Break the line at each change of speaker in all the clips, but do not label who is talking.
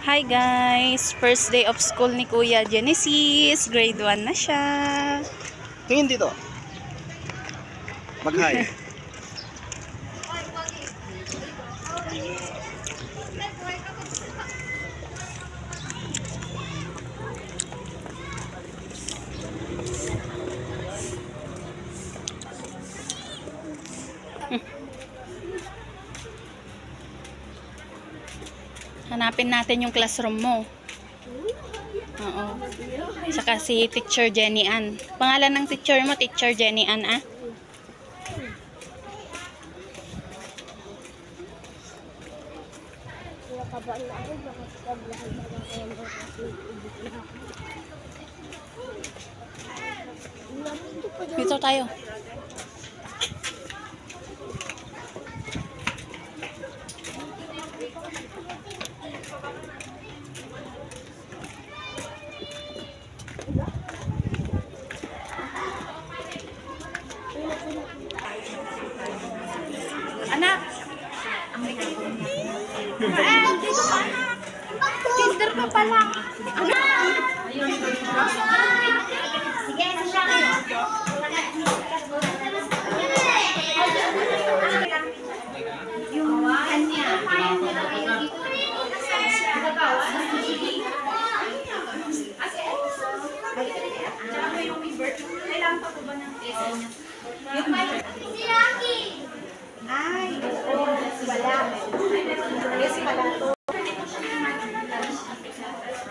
Hi guys! First day of school ni Kuya Genesis. Grade 1 na siya.
Tingin dito. Mag-hi.
Hanapin natin yung classroom mo. Oo. Saka si Teacher Jenny Ann. Pangalan ng teacher mo, Teacher Jenny Ann, ah? Dito tayo. Anak! Dito ka, anak! Kinder ka pala!
Sige, siya kayo. Yung kanya. Kailangan pa po ba ng tesa niya? Si Rocky! Ay, oo. Wala. Yes, pala to.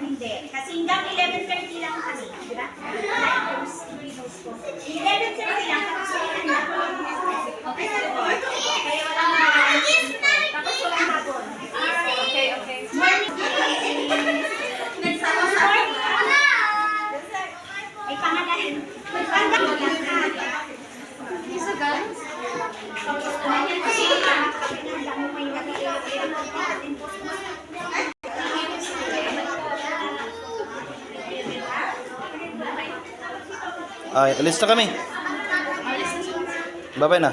Hindi. Kasi hanggang 11:30 lang kami. Diba? 11:30 lang. Tapos ulit na. Okay. Kaya walang tapos walang hapon. Okay. Morning. Morning. May pangalan. Isa guys.
Ay, alis na kami. Bye-bye na.